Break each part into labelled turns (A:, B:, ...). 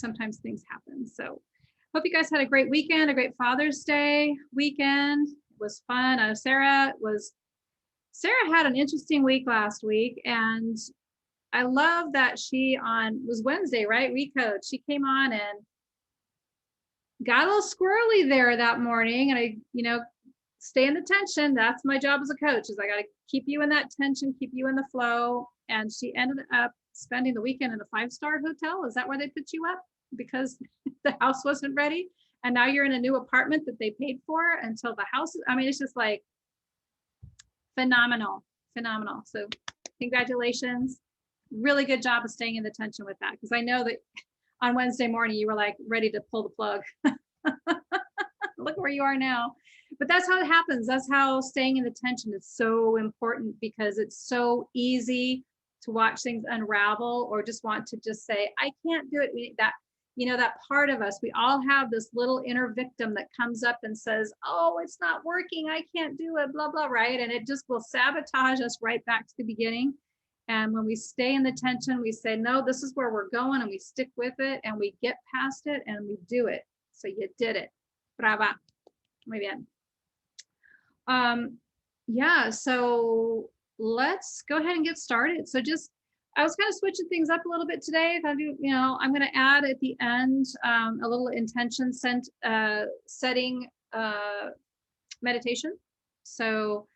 A: sometimes things happen. So hope you guys had a great weekend, a great Father's Day weekend. It was fun. I know Sarah had an interesting week last week, and I love that she was Wednesday, right? Recode. She came on and got a little squirrely there that morning, and I, stay in the tension. That's my job as a coach, is I got to keep you in that tension, keep you in the flow. And she ended up spending the weekend in a 5-star hotel. Is that where they put you up? Because the house wasn't ready. And now you're in a new apartment that they paid for until the house. I mean, it's just like phenomenal. So congratulations. Really good job of staying in the tension with that. Because I know that on Wednesday morning, you were like ready to pull the plug. Look where you are now. But that's how it happens. That's how staying in the tension is so important, because it's so easy to watch things unravel or just want to just say, I can't do it. That part of us, we all have this little inner victim that comes up and says, oh, it's not working. I can't do it, blah, blah, right? And it just will sabotage us right back to the beginning. And when we stay in the tension, we say, no, this is where we're going, and we stick with it, and we get past it, and we do it. So you did it. Brava. Muy bien. So let's go ahead and get started. So I was kind of switching things up a little bit today. I'm going to add at the end a little intention setting meditation. So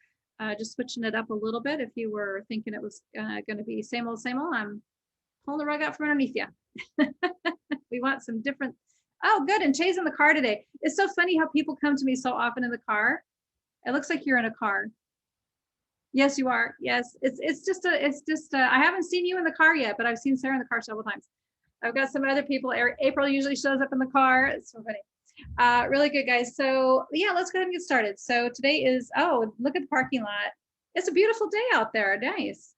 A: just switching it up a little bit. If you were thinking it was going to be same old, I'm pulling the rug out from underneath you. We want some different. Oh, good. And Shay's in the car today. It's so funny how people come to me so often in the car. It looks like you're in a car. Yes, you are. Yes. It's just I haven't seen you in the car yet, but I've seen Sarah in the car several times. I've got some other people. April usually shows up in the car. It's so funny. Really good, guys. So yeah, let's go ahead and get started. So today is, look at the parking lot. It's a beautiful day out there. Nice.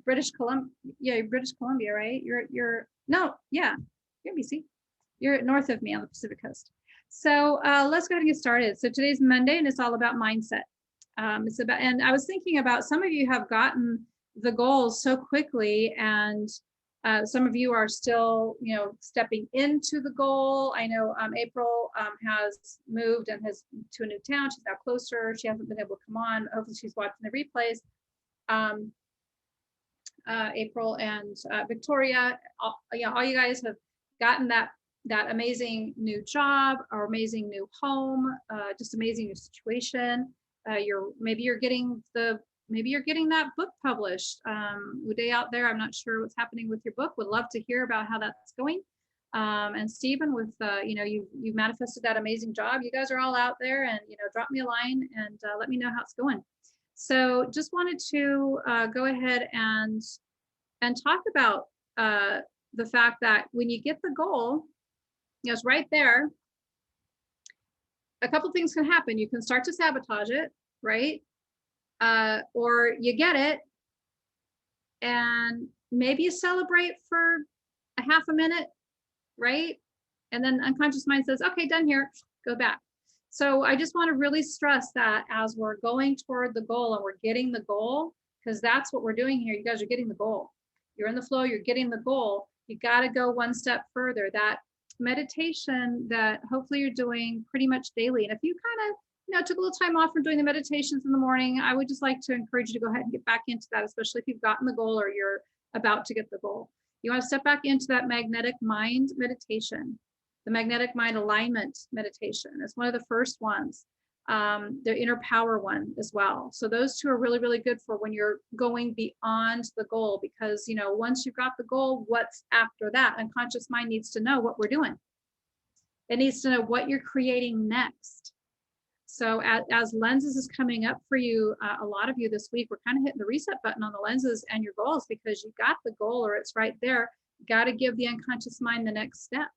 A: British Columbia, right? You're BC. You're north of me on the Pacific coast. So let's go ahead and get started. So today's Monday, and it's all about mindset. And I was thinking about, some of you have gotten the goals so quickly, and some of you are still, stepping into the goal. I know April has moved and has to a new town. She's now closer. She hasn't been able to come on. Hopefully she's watching the replays. April and Victoria, all you guys have gotten that amazing new job or amazing new home, just amazing new situation. Maybe you're getting that book published. Uday out there, I'm not sure what's happening with your book. Would love to hear about how that's going. And Stephen, with you've manifested that amazing job. You guys are all out there, and drop me a line and let me know how it's going. So just wanted to go ahead and talk about the fact that when you get the goal, it's right there. A couple things can happen. You can start to sabotage it, right? Or you get it, and maybe you celebrate for a half a minute, right? And then unconscious mind says, okay, done here, go back. So I just want to really stress that as we're going toward the goal and we're getting the goal, because that's what we're doing here. You guys are getting the goal. You're in the flow, you're getting the goal. You got to go one step further. That meditation that hopefully you're doing pretty much daily. And if you kind of, took a little time off from doing the meditations in the morning, I would just like to encourage you to go ahead and get back into that, especially if you've gotten the goal or you're about to get the goal. You want to step back into that magnetic mind meditation. The magnetic mind alignment meditation is one of the first ones. The inner power one as well. So those two are really, really good for when you're going beyond the goal, because, once you've got the goal, what's after that? Unconscious mind needs to know what we're doing. It needs to know what you're creating next. So as lenses is coming up for you, a lot of you this week, we're kind of hitting the reset button on the lenses and your goals, because you got the goal or it's right there. Got to give the unconscious mind the next step.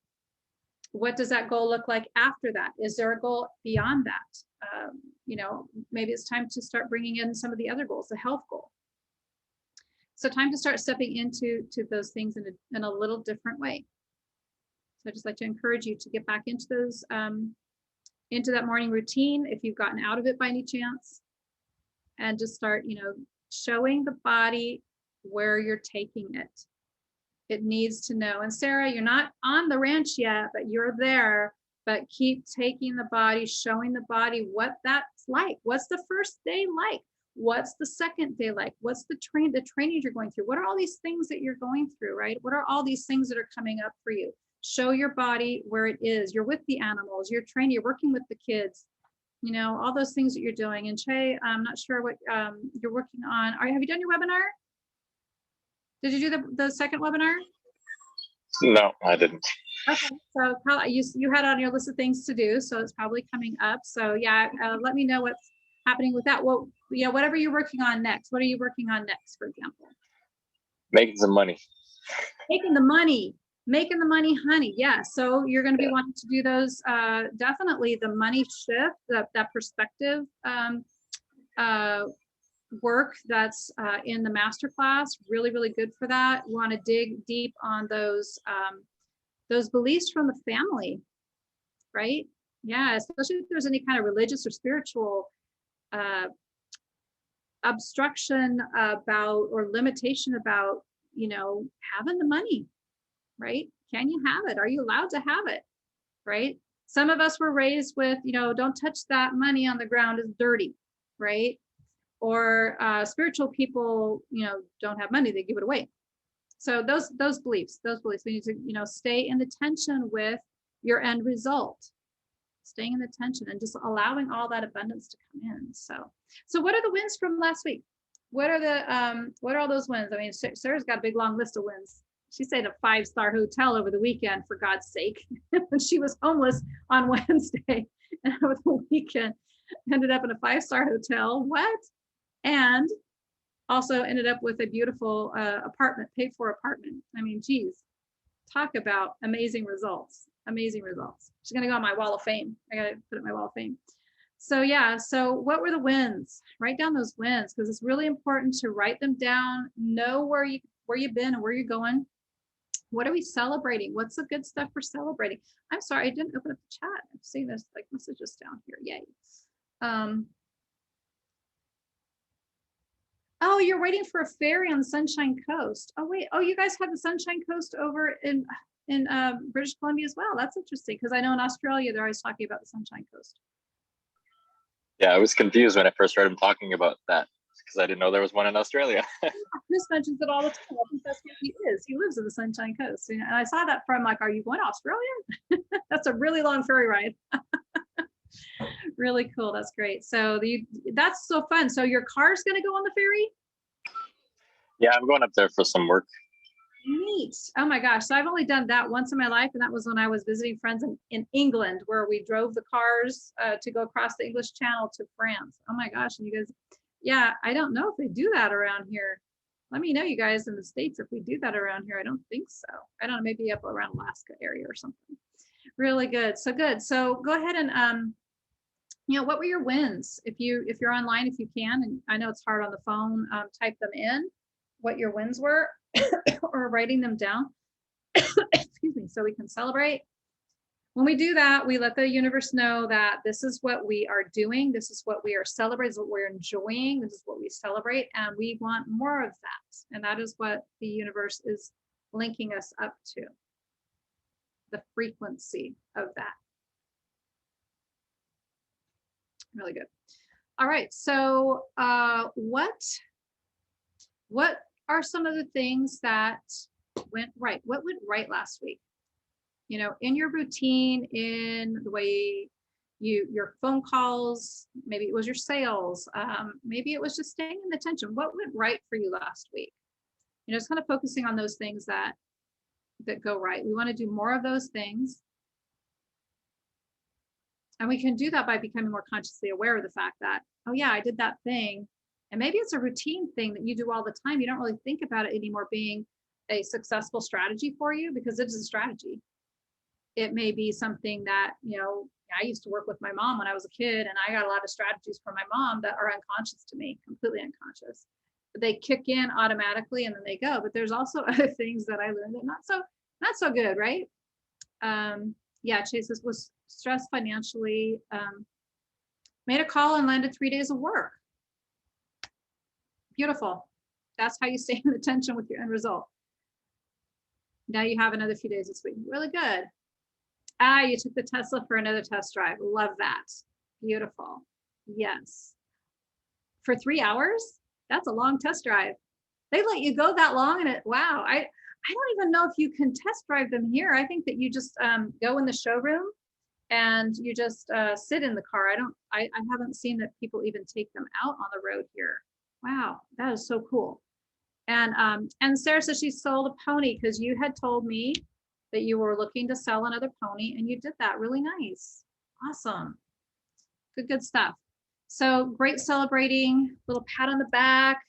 A: What does that goal look like after that? Is there a goal beyond that? Maybe it's time to start bringing in some of the other goals, the health goal. So time to start stepping into those things in a little different way. So I'd just like to encourage you to get back into those, into that morning routine, if you've gotten out of it by any chance, and just start, showing the body where you're taking it. It needs to know. And Sarah, you're not on the ranch yet, but you're there. But keep taking the body, showing the body what that's like. What's the first day like? What's the second day like? What's the training you're going through? What are all these things that you're going through, right? What are all these things that are coming up for you? Show your body where it is. You're with the animals, you're training, you're working with the kids, you know, all those things that you're doing. And Che, I'm not sure what you're working on. Have you done your webinar? Did you do the second webinar?
B: No, I didn't.
A: Okay, so you had on your list of things to do, so it's probably coming up. So yeah, let me know what's happening with that. Well, you know, whatever you're working on next. What are you working on next, for example?
B: Making some money.
A: Making the money, honey. Yeah. So you're going to be wanting to do those. Definitely the money shift, that perspective work that's in the masterclass. Really, really good for that. You want to dig deep on those beliefs from the family, right? Yeah, especially if there's any kind of religious or spiritual obstruction about or limitation about, you know, having the money, right? Can you have it? Are you allowed to have it, right? Some of us were raised with, you know, don't touch that money on the ground, it's dirty, right? Or spiritual people, you know, don't have money, they give it away. So those beliefs, we need to, you know, stay in the tension with your end result, staying in the tension and just allowing all that abundance to come in. So what are the wins from last week? What are all those wins? I mean, Sarah's got a big long list of wins. She stayed at a 5-star hotel over the weekend, for God's sake. And she was homeless on Wednesday, and over the weekend ended up in a 5-star hotel. What? And also ended up with a beautiful apartment, paid for apartment. I mean, geez, talk about amazing results. Amazing results. She's going to go on my wall of fame. I got to put it on my wall of fame. So yeah, so what were the wins? Write down those wins, because it's really important to write them down, know where you've been and where you're going. What are we celebrating? What's the good stuff for celebrating? I'm sorry, I didn't open up the chat. I'm seeing this like messages down here. Yay. Oh, you're waiting for a ferry on the Sunshine Coast. Oh, wait. Oh, you guys have the Sunshine Coast over in British Columbia as well. That's interesting, because I know in Australia, they're always talking about the Sunshine Coast.
B: Yeah, I was confused when I first heard him talking about that, because I didn't know there was one in Australia.
A: Chris mentions it all the time. I think that's where he is. He lives in the Sunshine Coast. And I saw that from, like, are you going to Australia? That's a really long ferry ride. Really cool. That's great. So that's so fun. So your car's going to go on the ferry?
B: Yeah, I'm going up there for some work.
A: Neat. Oh my gosh. So I've only done that once in my life. And that was when I was visiting friends in England, where we drove the cars to go across the English Channel to France. Oh my gosh. And you guys, yeah, I don't know if they do that around here. Let me know, you guys in the States, if we do that around here. I don't think so. I don't know, maybe up around Alaska area or something. Really good. So good. So go ahead and you know, what were your wins? If you're online, if you can, and I know it's hard on the phone, type them in, what your wins were, or writing them down. Excuse me, so we can celebrate. When we do that, we let the universe know that this is what we are doing, this is what we are celebrating, this is what we're enjoying, this is what we celebrate, and we want more of that. And that is what the universe is linking us up to, the frequency of that. Really good. All right, so what are some of the things that went right? What went right last week? You know, in your routine, in the way your phone calls, maybe it was your sales, maybe it was just staying in the tension. What went right for you last week? You know, it's kind of focusing on those things that go right. We want to do more of those things. And we can do that by becoming more consciously aware of the fact that, oh yeah, I did that thing. And maybe it's a routine thing that you do all the time. You don't really think about it anymore being a successful strategy for you, because it is a strategy. It may be something that, you know, I used to work with my mom when I was a kid, and I got a lot of strategies from my mom that are unconscious to me, completely unconscious. But they kick in automatically and then they go. But there's also other things that I learned that not so good, right? Yeah, Chase was stressed financially, made a call and landed 3 days of work. Beautiful. That's how you stay in the tension with your end result. Now you have another few days this week. Really good. Ah, you took the Tesla for another test drive. Love that. Beautiful. Yes. For 3 hours? That's a long test drive. They let you go that long, and wow. I don't even know if you can test drive them here. I think that you just go in the showroom and you just sit in the car. I haven't seen that people even take them out on the road here. Wow, that is so cool. And Sarah says she sold a pony because you had told me that you were looking to sell another pony, and you did that. Really nice. Awesome. Good stuff. So great celebrating, little pat on the back.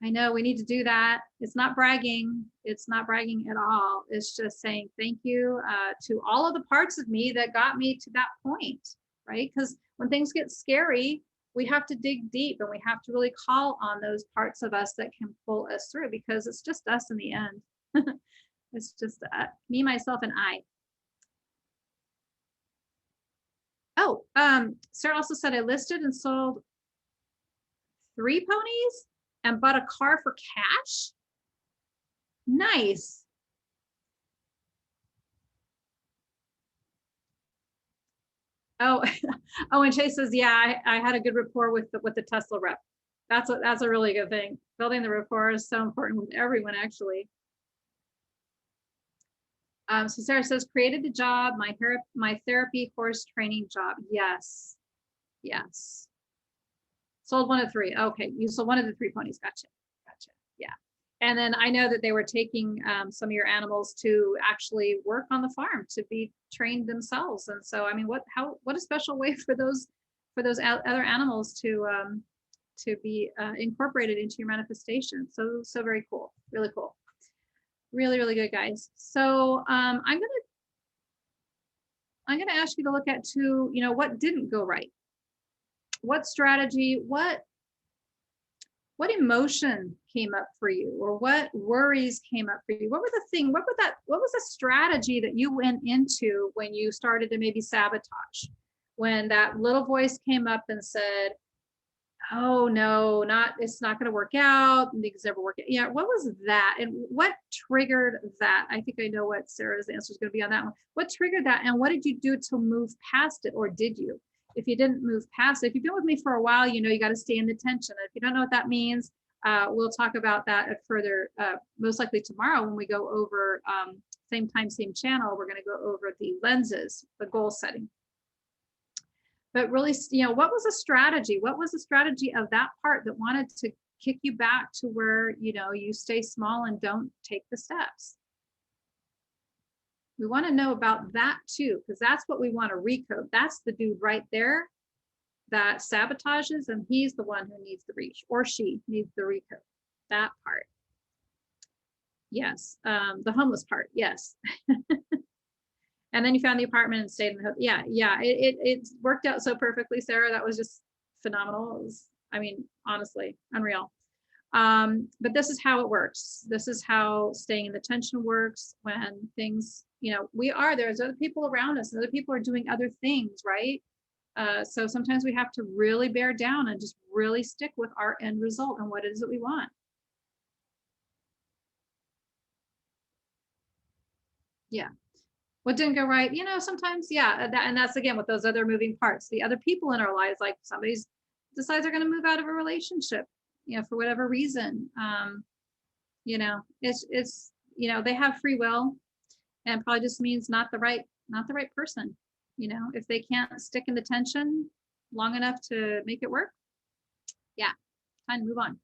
A: I know we need to do that. It's not bragging. It's not bragging at all. It's just saying thank you to all of the parts of me that got me to that point, right? Because when things get scary, we have to dig deep, and we have to really call on those parts of us that can pull us through, because it's just us in the end. It's just me, myself, and I. Oh, Sarah also said I listed and sold 3 ponies and bought a car for cash. Nice. Oh, oh, and Chase says, yeah, I had a good rapport with the Tesla rep. That's a really good thing. Building the rapport is so important with everyone, actually. So Sarah says, created the job, my therapy horse training job. Yes. Yes. Sold 1 of 3. Okay, you sold 1 of the 3 ponies. Gotcha. Yeah. And then I know that they were taking some of your animals to actually work on the farm to be trained themselves. And so, I mean, what a special way for those other animals to be incorporated into your manifestation. So very cool. Really cool. Really good, guys. So I'm gonna ask you to look at too, what didn't go right. What strategy, what emotion came up for you, or what worries came up for you? What was the strategy that you went into when you started to maybe sabotage? When that little voice came up and said, oh no, it's not going to work out, things never work out. Yeah, what was that? And what triggered that? I think I know what Sarah's answer is going to be on that one. What triggered that, and what did you do to move past it, or did you? If you didn't move past it, if you've been with me for a while, you got to stay in the tension. If you don't know what that means, we'll talk about that further, most likely tomorrow when we go over same time, same channel. We're going to go over the lenses, the goal setting. But really, what was the strategy? What was the strategy of that part that wanted to kick you back to where, you stay small and don't take the steps? We want to know about that too, because that's what we want to recode. That's the dude right there that sabotages, and he's the one who needs the reach, or she needs the recode. That part. Yes. The homeless part. Yes. And then you found the apartment and stayed in the hotel. Yeah. It worked out so perfectly, Sarah. That was just phenomenal. It was, honestly, unreal. But this is how it works. This is how staying in the tension works when things, there's other people around us, and other people are doing other things, right? So sometimes we have to really bear down and just really stick with our end result and what it is that we want. Yeah. What didn't go right? Sometimes, yeah. And that's again with those other moving parts, the other people in our lives, like somebody's decides they're going to move out of a relationship, for whatever reason. It's they have free will, and probably just means not the right person. If they can't stick in the tension long enough to make it work, yeah, time to move on.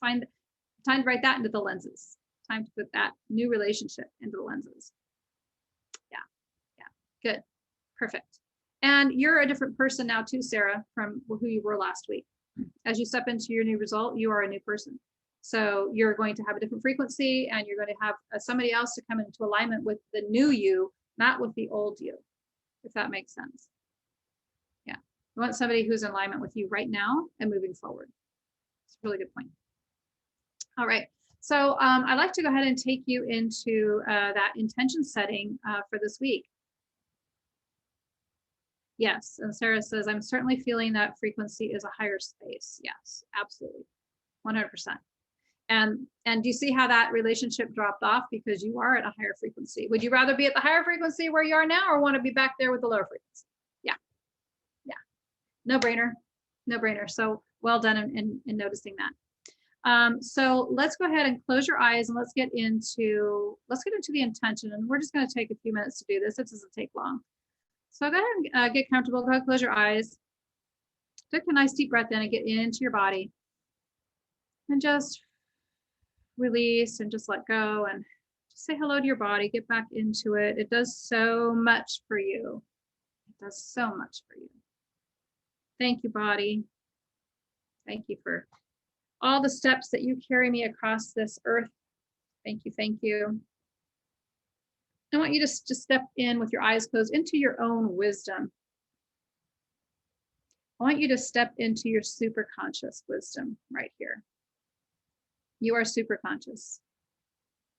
A: Time to write that into the lenses. Time to put that new relationship into the lenses. Yeah, good, perfect. And you're a different person now too, Sarah, from who you were last week. As you step into your new result, you are a new person. So you're going to have a different frequency, and you're going to have somebody else to come into alignment with the new you, not with the old you, if that makes sense. Yeah. You want somebody who's in alignment with you right now and moving forward. It's a really good point. All right. So I'd like to go ahead and take you into that intention setting for this week. Yes. And Sarah says, I'm certainly feeling that frequency is a higher space. Yes, absolutely. 100%. And do you see how that relationship dropped off because you are at a higher frequency? Would you rather be at the higher frequency where you are now or want to be back there with the lower frequency? Yeah. Yeah. No brainer. No brainer. So well done in noticing that. So let's go ahead and close your eyes and let's get into the intention. And we're just going to take a few minutes to do this. It doesn't take long. So go ahead and get comfortable. Go ahead and close your eyes. Take a nice deep breath in and get into your body. And just release and just let go and just say hello to your body. Get back into it. It does so much for you. It does so much for you. Thank you, body. Thank you for all the steps that you carry me across this earth. Thank you. Thank you. I want you to just step in with your eyes closed into your own wisdom. I want you to step into your super conscious wisdom right here. You are super conscious.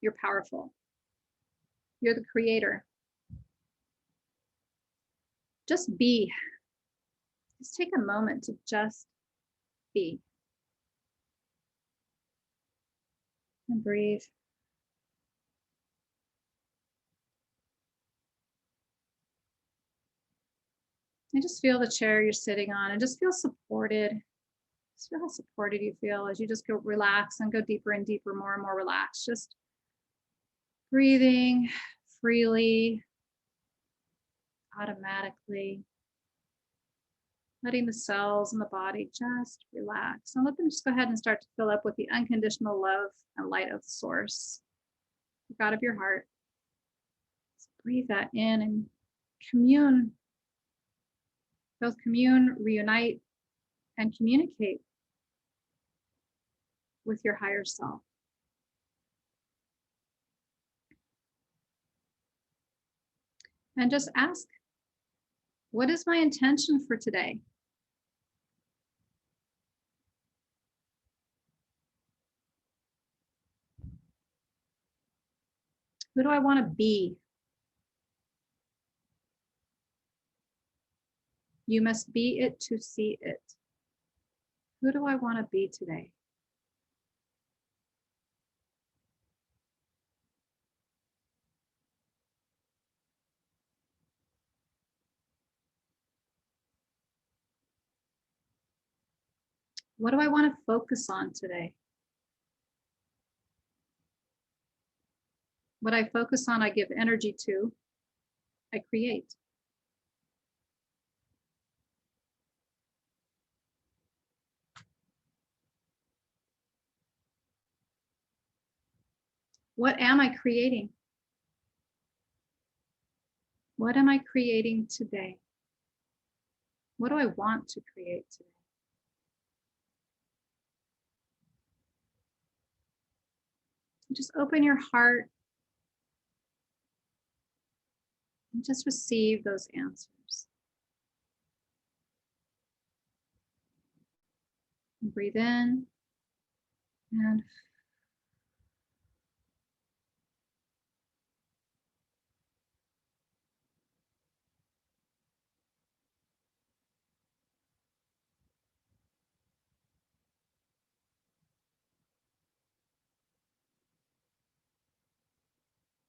A: You're powerful. You're the creator. Just be. Just take a moment to just be. And breathe. And just feel the chair you're sitting on and just feel supported. Just feel how supported you feel as you just go relax and go deeper and deeper, more and more relaxed. Just breathing freely, automatically, letting the cells in the body just relax and let them just go ahead and start to fill up with the unconditional love and light of the source, the God of your heart. Just breathe that in and commune, both commune, reunite, and communicate with your higher self. And just ask, what is my intention for today? Who do I want to be? You must be it to see it. Who do I want to be today? What do I want to focus on today? What I focus on, I give energy to, I create. What am I creating? What am I creating today? What do I want to create today? Just open your heart and just receive those answers. And breathe in and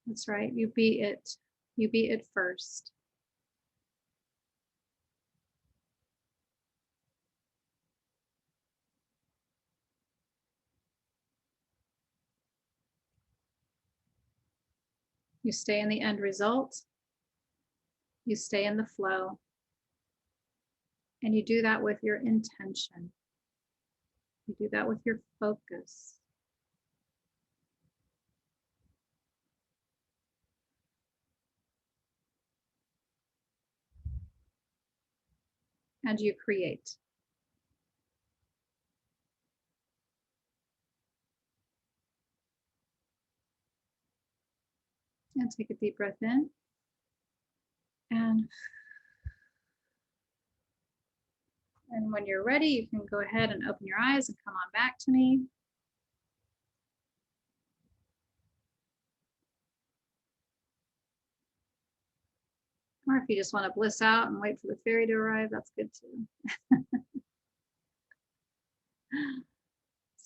A: that's right. You be it. You be it first. You stay in the end result. You stay in the flow. And you do that with your intention. You do that with your focus. And you create. And take a deep breath in. And when you're ready, you can go ahead and open your eyes and come on back to me. Or if you just want to bliss out and wait for the fairy to arrive, that's good too.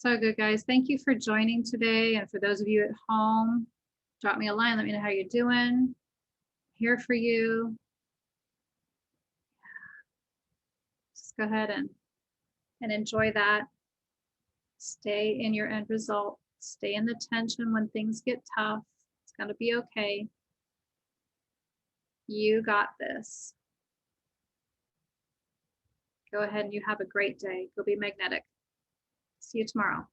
A: So good, guys. Thank you for joining today. And for those of you at home, drop me a line. Let me know how you're doing. Here for you. Just go ahead and enjoy that. Stay in your end result. Stay in the tension when things get tough. It's going to be okay. You got this. Go ahead and you have a great day. Go be magnetic. See you tomorrow.